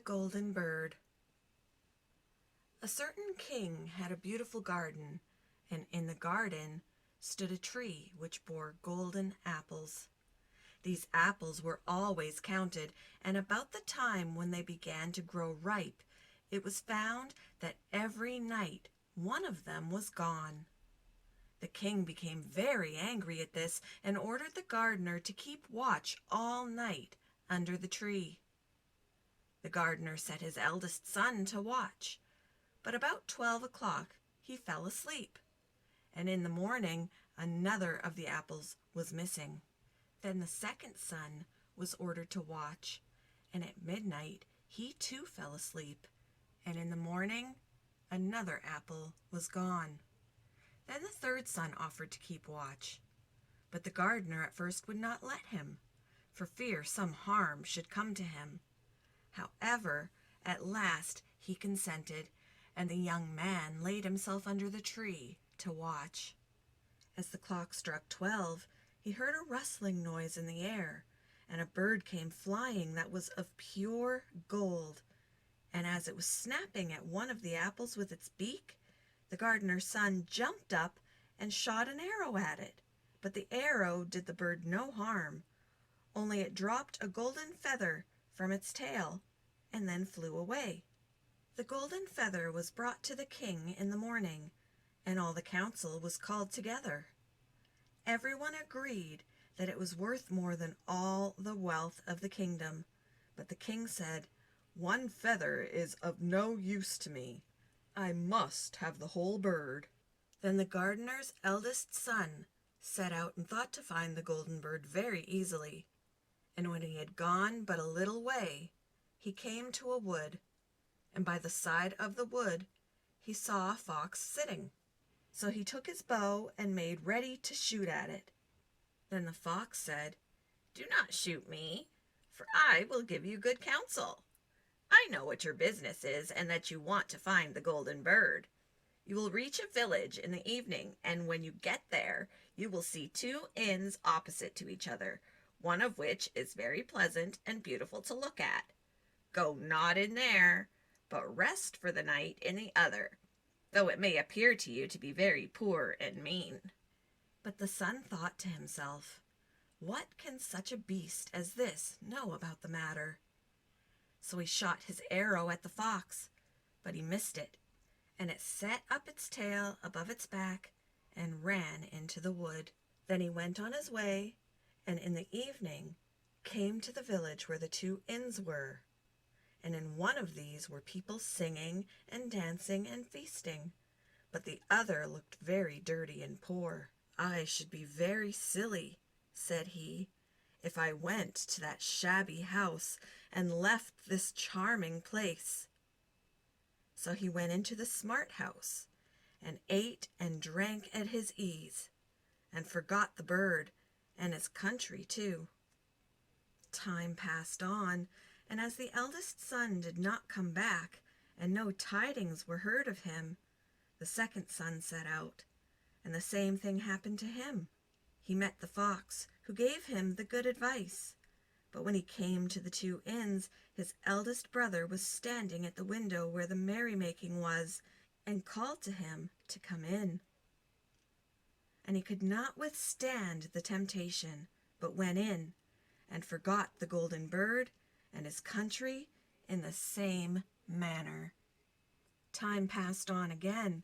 golden bird. A certain king had a beautiful garden, and in the garden stood a tree which bore golden apples. These apples were always counted, and about the time when they began to grow ripe, it was found that every night one of them was gone. The king became very angry at this and ordered the gardener to keep watch all night under the tree. The gardener set his eldest son to watch, but about 12 o'clock he fell asleep, and in the morning another of the apples was missing. Then the second son was ordered to watch, and at midnight he too fell asleep, and in the morning another apple was gone. Then the third son offered to keep watch, but the gardener at first would not let him, for fear some harm should come to him. However, at last he consented, and the young man laid himself under the tree to watch. As the clock struck 12, he heard a rustling noise in the air, and a bird came flying that was of pure gold. And as it was snapping at one of the apples with its beak, the gardener's son jumped up and shot an arrow at it. But the arrow did the bird no harm, only it dropped a golden feather from its tail and then flew away. The golden feather was brought to the king in the morning, and all the council was called together. Everyone agreed that it was worth more than all the wealth of the kingdom, but the king said, "One feather is of no use to me. I must have the whole bird." Then the gardener's eldest son set out and thought to find the golden bird very easily. And when he had gone but a little way, he came to a wood, and by the side of the wood he saw a fox sitting. So he took his bow and made ready to shoot at it. Then the fox said, "Do not shoot me, for I will give you good counsel. I know what your business is, and that you want to find the golden bird. You will reach a village in the evening, and when you get there, you will see two inns opposite to each other, one of which is very pleasant and beautiful to look at. Go not in there, but rest for the night in the other, though it may appear to you to be very poor and mean." But the son thought to himself, "What can such a beast as this know about the matter?" So he shot his arrow at the fox, but he missed it, and it set up its tail above its back and ran into the wood. Then he went on his way, and in the evening came to the village where the two inns were. And in one of these were people singing and dancing and feasting, but the other looked very dirty and poor. "I should be very silly," said he, "if I went to that shabby house and left this charming place." So he went into the smart house, and ate and drank at his ease, and forgot the bird and his country too. Time passed on, and as the eldest son did not come back, and no tidings were heard of him, the second son set out, and the same thing happened to him. He met the fox, who gave him the good advice, but when he came to the two inns, his eldest brother was standing at the window where the merrymaking was, and called to him to come in. And he could not withstand the temptation, but went in, and forgot the golden bird and his country in the same manner. Time passed on again,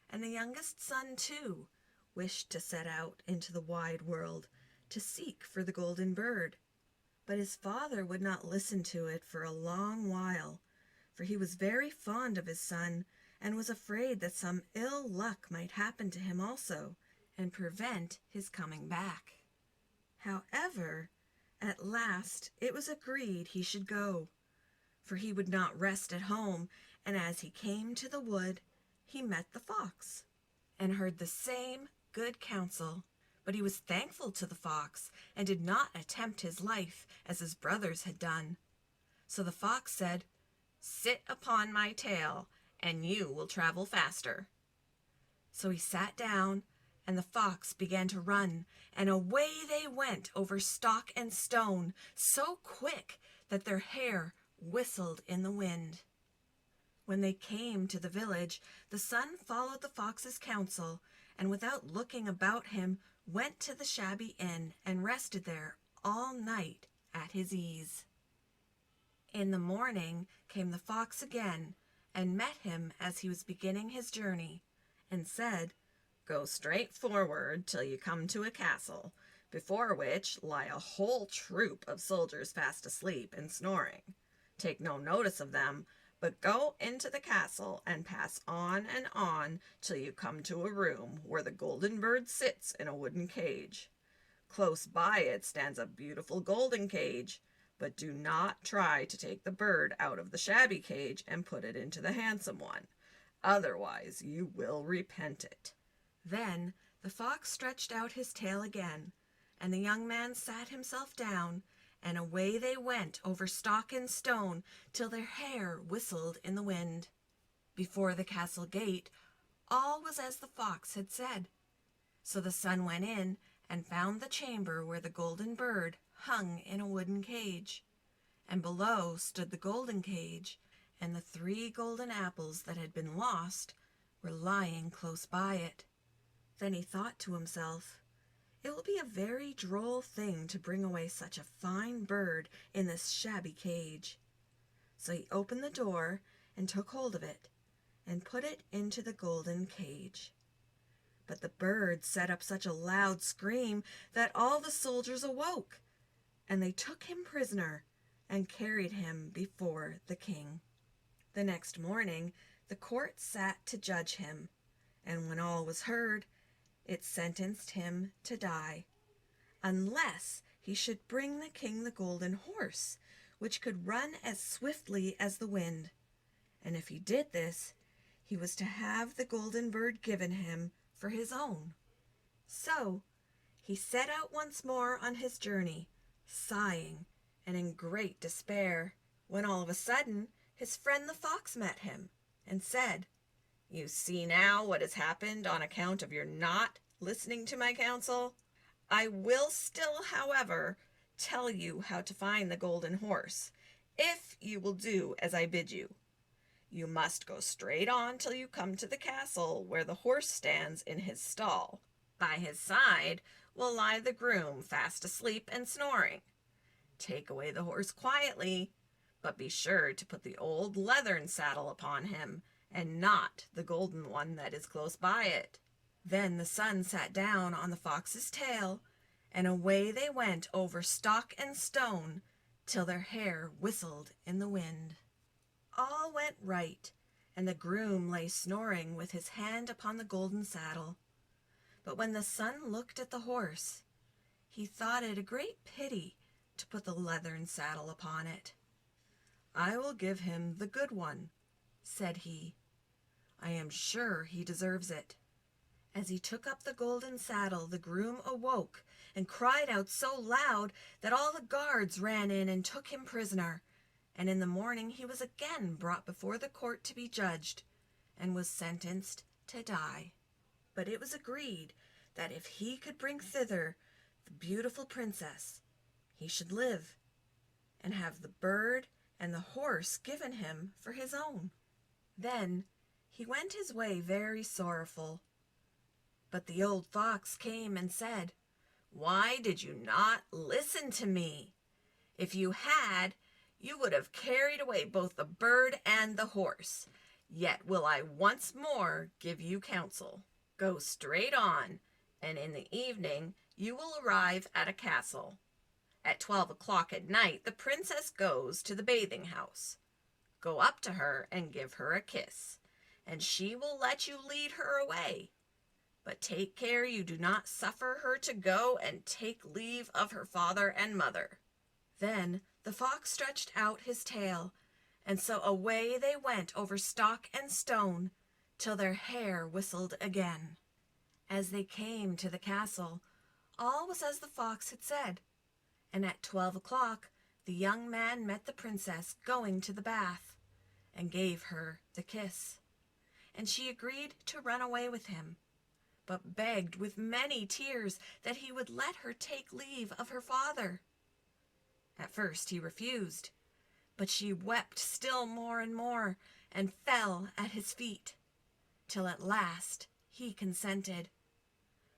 and the youngest son too wished to set out into the wide world to seek for the golden bird. But his father would not listen to it for a long while, for he was very fond of his son, and was afraid that some ill luck might happen to him also, and prevent his coming back. However, at last it was agreed he should go, for he would not rest at home, and as he came to the wood, he met the fox, and heard the same good counsel. But he was thankful to the fox, and did not attempt his life as his brothers had done. So the fox said, "Sit upon my tail, and you will travel faster." So he sat down, and the fox began to run, and away they went over stock and stone, so quick that their hair whistled in the wind. When they came to the village, the son followed the fox's counsel, and without looking about him, went to the shabby inn and rested there all night at his ease. In the morning came the fox again, and met him as he was beginning his journey, and said, "Go straight forward till you come to a castle, before which lie a whole troop of soldiers fast asleep and snoring. Take no notice of them, but go into the castle and pass on and on till you come to a room where the golden bird sits in a wooden cage. Close by it stands a beautiful golden cage, but do not try to take the bird out of the shabby cage and put it into the handsome one. Otherwise you will repent it." Then the fox stretched out his tail again, and the young man sat himself down, and away they went over stock and stone till their hair whistled in the wind. Before the castle gate all was as the fox had said. So the son went in and found the chamber where the golden bird hung in a wooden cage, and below stood the golden cage, and the 3 golden apples that had been lost were lying close by it. Then he thought to himself, "It will be a very droll thing to bring away such a fine bird in this shabby cage." So he opened the door and took hold of it, and put it into the golden cage. But the bird set up such a loud scream that all the soldiers awoke, and they took him prisoner and carried him before the king. The next morning the court sat to judge him, and when all was heard, it sentenced him to die, unless he should bring the king the golden horse, which could run as swiftly as the wind. And if he did this, he was to have the golden bird given him for his own. So he set out once more on his journey, sighing and in great despair, when all of a sudden his friend the fox met him, and said, "You see now what has happened on account of your not listening to my counsel. I will still, however, tell you how to find the golden horse, if you will do as I bid you. You must go straight on till you come to the castle where the horse stands in his stall. By his side will lie the groom fast asleep and snoring. Take away the horse quietly, but be sure to put the old leathern saddle upon him, and not the golden one that is close by it." Then the son sat down on the fox's tail, and away they went over stock and stone till their hair whistled in the wind. All went right, and the groom lay snoring with his hand upon the golden saddle. But when the son looked at the horse, he thought it a great pity to put the leathern saddle upon it. "I will give him the good one," said he. "I am sure he deserves it." As he took up the golden saddle, the groom awoke and cried out so loud that all the guards ran in and took him prisoner, and in the morning he was again brought before the court to be judged, and was sentenced to die. But it was agreed that if he could bring thither the beautiful princess, he should live, and have the bird and the horse given him for his own. Then he went his way very sorrowful. But the old fox came and said, "Why did you not listen to me? If you had, you would have carried away both the bird and the horse. Yet will I once more give you counsel. Go straight on, and in the evening you will arrive at a castle. At 12 o'clock at night the princess goes to the bathing house. Go up to her and give her a kiss, and she will let you lead her away. But take care you do not suffer her to go and take leave of her father and mother." Then the fox stretched out his tail, and so away they went over stock and stone till their hair whistled again. As they came to the castle, all was as the fox had said, and at 12 o'clock the young man met the princess going to the bath, and gave her the kiss, and she agreed to run away with him, but begged with many tears that he would let her take leave of her father. At first he refused, But she wept still more and more, and fell at his feet, till at last he consented.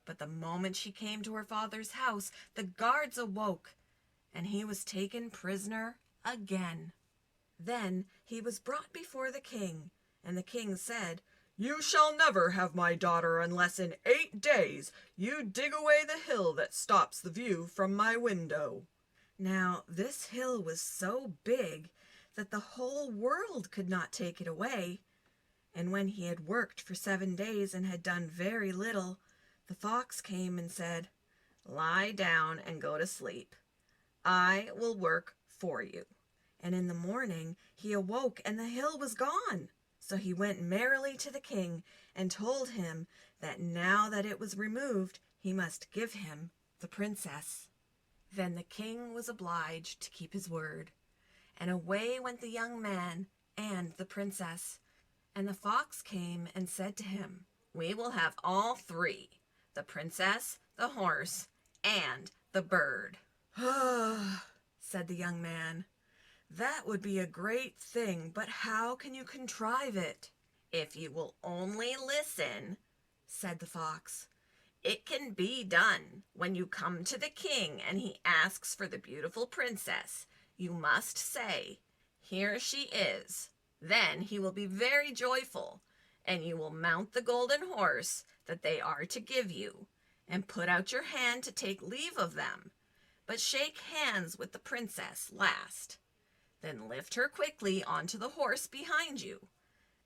But the moment she came to her father's house, the guards awoke, and he was taken prisoner again. Then he was brought before the king, and the king said, "You shall never have my daughter unless in 8 days you dig away the hill that stops the view from my window." Now this hill was so big that the whole world could not take it away, and when he had worked for 7 days and had done very little, the fox came and said, "Lie down and go to sleep. I will work for you." And in the morning he awoke, and the hill was gone. So he went merrily to the king and told him that now that it was removed, he must give him the princess. Then the king was obliged to keep his word, and away went the young man and the princess. And the fox came and said to him, "We will have all 3, the princess, the horse, and the bird." "Ah," said the young man, "that would be a great thing, but how can you contrive it?" "If you will only listen," said the fox, "it can be done. When you come to the king and he asks for the beautiful princess, you must say, 'Here she is.' Then he will be very joyful, and you will mount the golden horse that they are to give you, and put out your hand to take leave of them, but shake hands with the princess last. Then lift her quickly onto the horse behind you,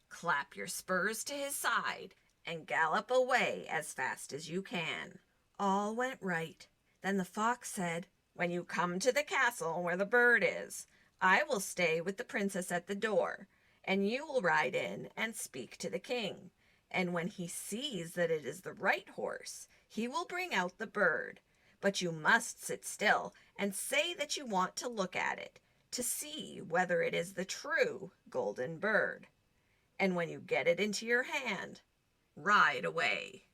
clap your spurs to his side, and gallop away as fast as you can." All went right. Then the fox said, "When you come to the castle where the bird is, I will stay with the princess at the door, and you will ride in and speak to the king. And when he sees that it is the right horse, he will bring out the bird. But you must sit still and say that you want to look at it, to see whether it is the true golden bird. And when you get it into your hand, ride away."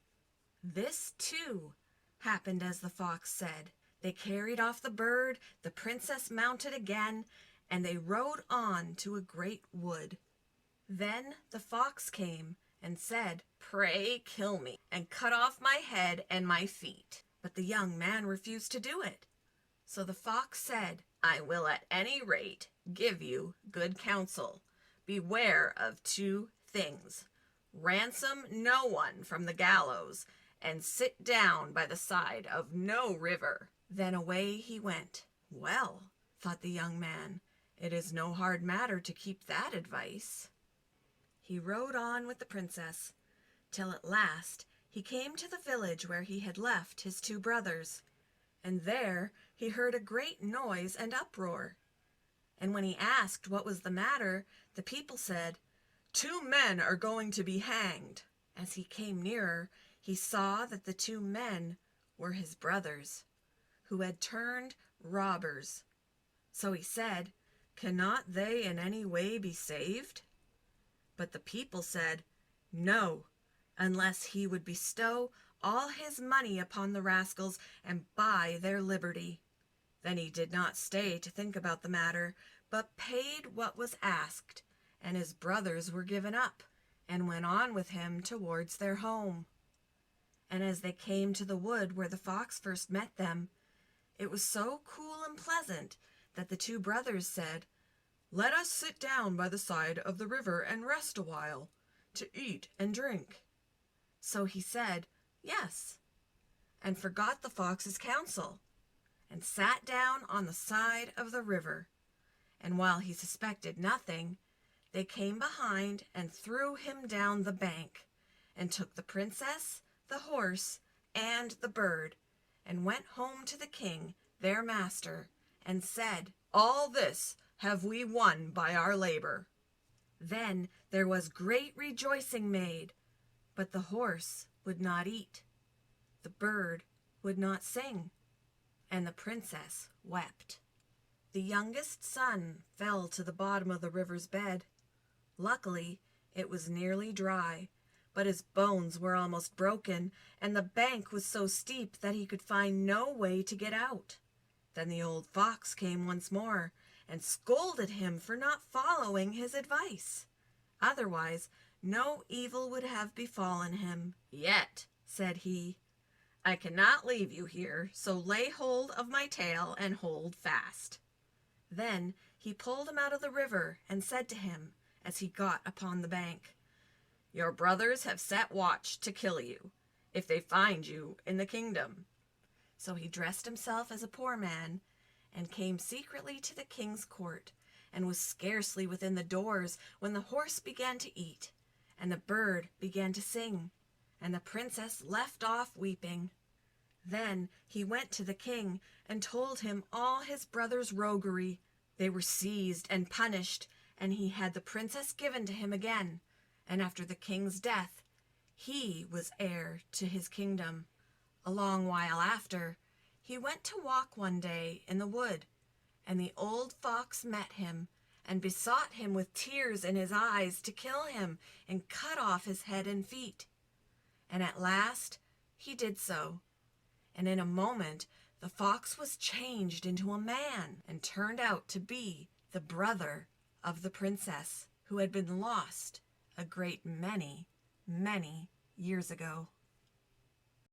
This, too, happened as the fox said. They carried off the bird, the princess mounted again, and they rode on to a great wood. Then the fox came and said, "Pray kill me, and cut off my head and my feet." But the young man refused to do it. So the fox said, "I will at any rate give you good counsel. Beware of 2 things. Ransom no one from the gallows, and sit down by the side of no river." Then away he went. Well, thought the young man, it is no hard matter to keep that advice. He rode on with the princess, till at last he came to the village where he had left his 2 brothers, and there he heard a great noise and uproar. And when he asked what was the matter, the people said, "2 men are going to be hanged." As he came nearer, he saw that the 2 men were his brothers, who had turned robbers. So he said, "Cannot they in any way be saved?" But the people said, "No, unless he would bestow all his money upon the rascals and buy their liberty." Then he did not stay to think about the matter, but paid what was asked, and his brothers were given up, and went on with him towards their home. And as they came to the wood where the fox first met them, it was so cool and pleasant that the 2 brothers said, "Let us sit down by the side of the river and rest a while, to eat and drink." So he said, "Yes," and forgot the fox's counsel, and sat down on the side of the river. And while he suspected nothing, they came behind and threw him down the bank, and took the princess, the horse, and the bird, and went home to the king, their master, and said, "All this have we won by our labor." Then there was great rejoicing made, but the horse would not eat, the bird would not sing, and the princess wept. The youngest son fell to the bottom of the river's bed. Luckily, it was nearly dry, but his bones were almost broken, and the bank was so steep that he could find no way to get out. Then the old fox came once more, and scolded him for not following his advice. Otherwise, no evil would have befallen him. "Yet," said he, "I cannot leave you here, so lay hold of my tail and hold fast." Then he pulled him out of the river and said to him, as he got upon the bank, "Your brothers have set watch to kill you, if they find you in the kingdom." So he dressed himself as a poor man, and came secretly to the king's court, and was scarcely within the doors when the horse began to eat, and the bird began to sing, and the princess left off weeping. Then he went to the king and told him all his brother's roguery. They were seized and punished, and he had the princess given to him again, and after the king's death he was heir to his kingdom. A long while after, he went to walk one day in the wood, and the old fox met him, and besought him with tears in his eyes to kill him and cut off his head and feet. And at last he did so, and in a moment the fox was changed into a man, and turned out to be the brother of the princess, who had been lost a great many, many years ago.